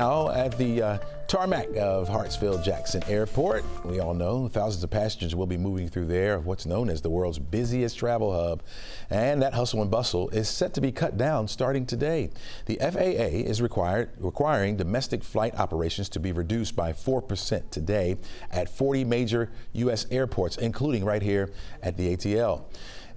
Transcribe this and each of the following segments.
Now at the tarmac of Hartsfield-Jackson Airport, we all know thousands of passengers will be moving through there of what's known as the world's busiest travel hub. And that hustle and bustle is set to be cut down starting today. The FAA is requiring domestic flight operations to be reduced by 4% today at 40 major U.S. airports, including right here at the ATL.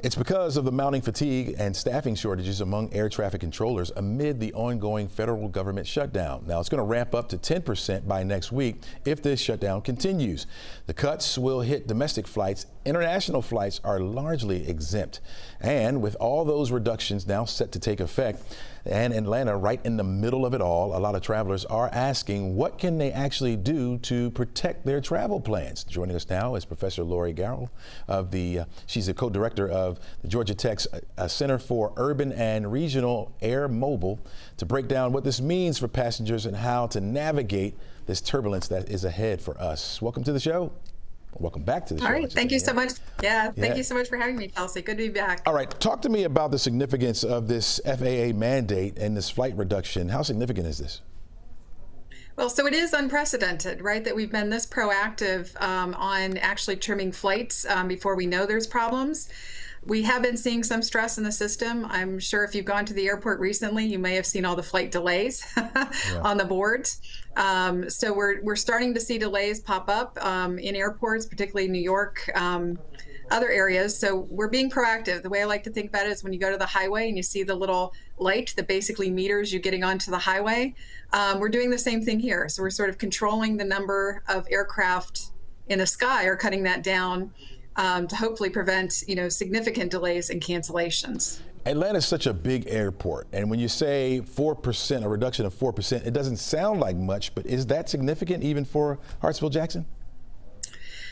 It's because of the mounting fatigue and staffing shortages among air traffic controllers amid the ongoing federal government shutdown. Now, it's going to ramp up to 10% by next week if this shutdown continues. The cuts will hit domestic flights. International flights are largely exempt. And with all those reductions now set to take effect, and Atlanta right in the middle of it all, a lot of travelers are asking what can they actually do to protect their travel plans. Joining us now is Professor Laurie Garrow she's the co-director of the Georgia Tech's Center for Urban and Regional Air Mobile, to break down what this means for passengers and how to navigate this turbulence that is ahead for us. Welcome to the show. Welcome back to the show. All right, thank you so much. Thank you so much for having me, Kelsey. Good to be back. All right, talk to me about the significance of this FAA mandate and this flight reduction. How significant is this? Well, so it is unprecedented, right, that we've been this proactive on actually trimming flights before we know there's problems. We have been seeing some stress in the system. I'm sure if you've gone to the airport recently, you may have seen all the flight delays on the boards. So we're starting to see delays pop up in airports, particularly New York, other areas. So we're being proactive. The way I like to think about it is when you go to the highway and you see the little light that basically meters you getting onto the highway, we're doing the same thing here. So we're sort of controlling the number of aircraft in the sky, or cutting that down to hopefully prevent, significant delays and cancellations. Atlanta is such a big airport, and when you say 4%, a reduction of 4%, it doesn't sound like much, but is that significant even for Hartsfield-Jackson?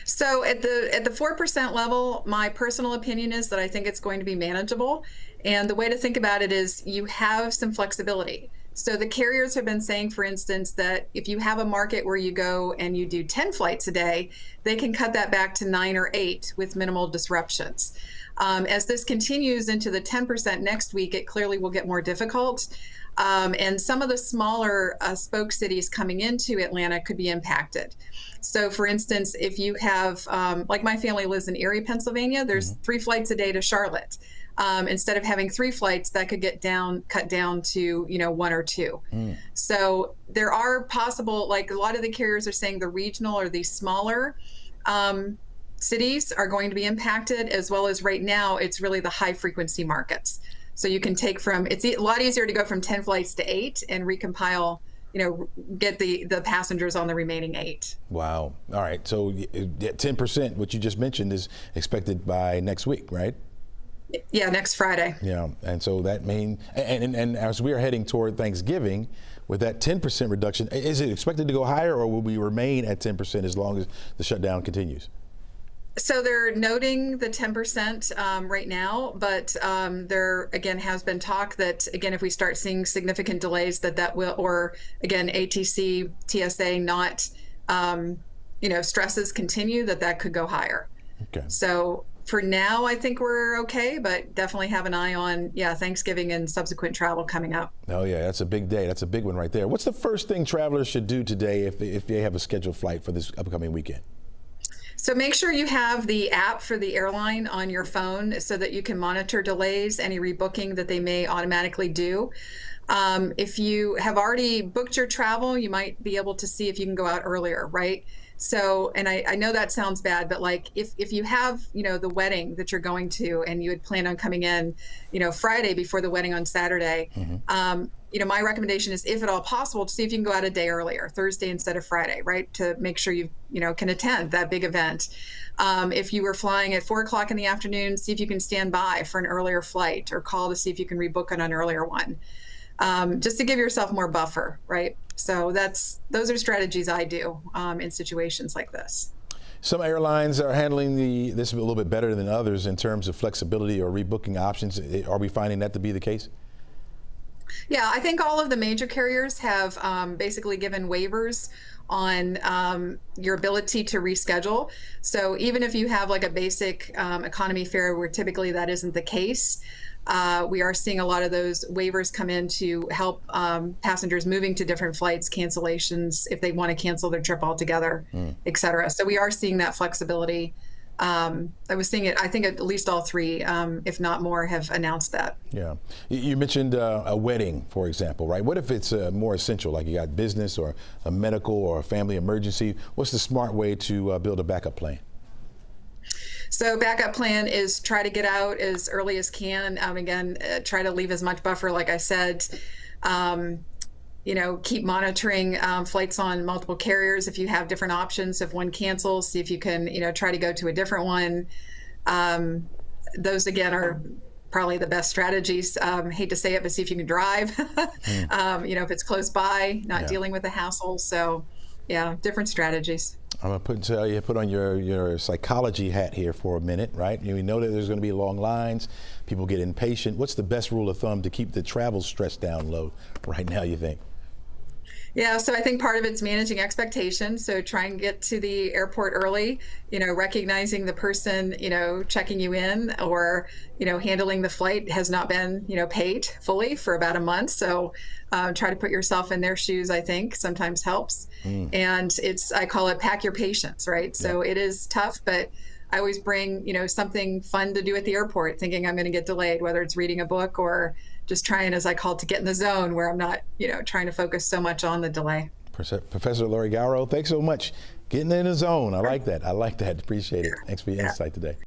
So at the 4% level, my personal opinion is that I think it's going to be manageable. And the way to think about it is you have some flexibility. So the carriers have been saying, for instance, that if you have a market where you go and you do 10 flights a day, they can cut that back to 9 or 8 with minimal disruptions. As this continues into the 10% next week, it clearly will get more difficult. And some of the smaller spoke cities coming into Atlanta could be impacted. So for instance, if you have, like my family lives in Erie, Pennsylvania, there's 3 flights a day to Charlotte. Instead of having 3 flights, that could get cut down to 1 or 2. So there are possible, like a lot of the carriers are saying, the regional or the smaller cities are going to be impacted, as well as right now it's really the high frequency markets. So you can take it's a lot easier to go from 10 flights to 8 and recompile, get the passengers on the remaining 8. Wow. All right. So 10%, what you just mentioned, is expected by next week, right? Yeah, next Friday. Yeah, and so that means, and as we are heading toward Thanksgiving, with that 10% reduction, is it expected to go higher, or will we remain at 10% as long as the shutdown continues? So they're noting the 10% right now, but there again has been talk that, again, if we start seeing significant delays, that will, or again, ATC, TSA not, stresses continue, that could go higher. Okay. So for now, I think we're okay, but definitely have an eye on, Thanksgiving and subsequent travel coming up. Oh yeah, that's a big day. That's a big one right there. What's the first thing travelers should do today if they have a scheduled flight for this upcoming weekend? So make sure you have the app for the airline on your phone so that you can monitor delays, any rebooking that they may automatically do. If you have already booked your travel, you might be able to see if you can go out earlier, right? So, and I know that sounds bad, but like if you have, the wedding that you're going to and you had planned on coming in, Friday before the wedding on Saturday, my recommendation is, if at all possible, to see if you can go out a day earlier, Thursday instead of Friday, right? To make sure you can attend that big event. If you were flying at 4 o'clock in the afternoon, see if you can stand by for an earlier flight, or call to see if you can rebook on an earlier one. Just to give yourself more buffer, right? So those are strategies I do in situations like this. Some airlines are handling this a little bit better than others in terms of flexibility or rebooking options. Are we finding that to be the case? Yeah, I think all of the major carriers have basically given waivers on your ability to reschedule. So even if you have like a basic economy fare where typically that isn't the case, we are seeing a lot of those waivers come in to help passengers moving to different flights, cancellations, if they want to cancel their trip altogether, et cetera. So we are seeing that flexibility. I was seeing it, I think at least all three, if not more, have announced that. Yeah. You mentioned a wedding, for example, right? What if it's more essential, like you got business or a medical or a family emergency? What's the smart way to build a backup plan? So backup plan is try to get out as early as can. Again, try to leave as much buffer, like I said. Keep monitoring flights on multiple carriers. If you have different options, if one cancels, see if you can, try to go to a different one. Those again are probably the best strategies. Hate to say it, but see if you can drive. If it's close by, not dealing with the hassle. So, yeah, different strategies. I'm going to put on your psychology hat here for a minute, right? We know that there's going to be long lines. People get impatient. What's the best rule of thumb to keep the travel stress down low right now, you think? Yeah, so I think part of it's managing expectations. So try and get to the airport early, recognizing the person, checking you in or, handling the flight has not been, paid fully for about a month. So try to put yourself in their shoes, I think sometimes helps. And I call it pack your patience, right? So it is tough, but I always bring, something fun to do at the airport, thinking I'm going to get delayed, whether it's reading a book or just trying, as I call it, to get in the zone where I'm not, trying to focus so much on the delay. Professor Laurie Garrow, thanks so much. Getting in the zone. I like that. Appreciate it. Thanks for your insight today.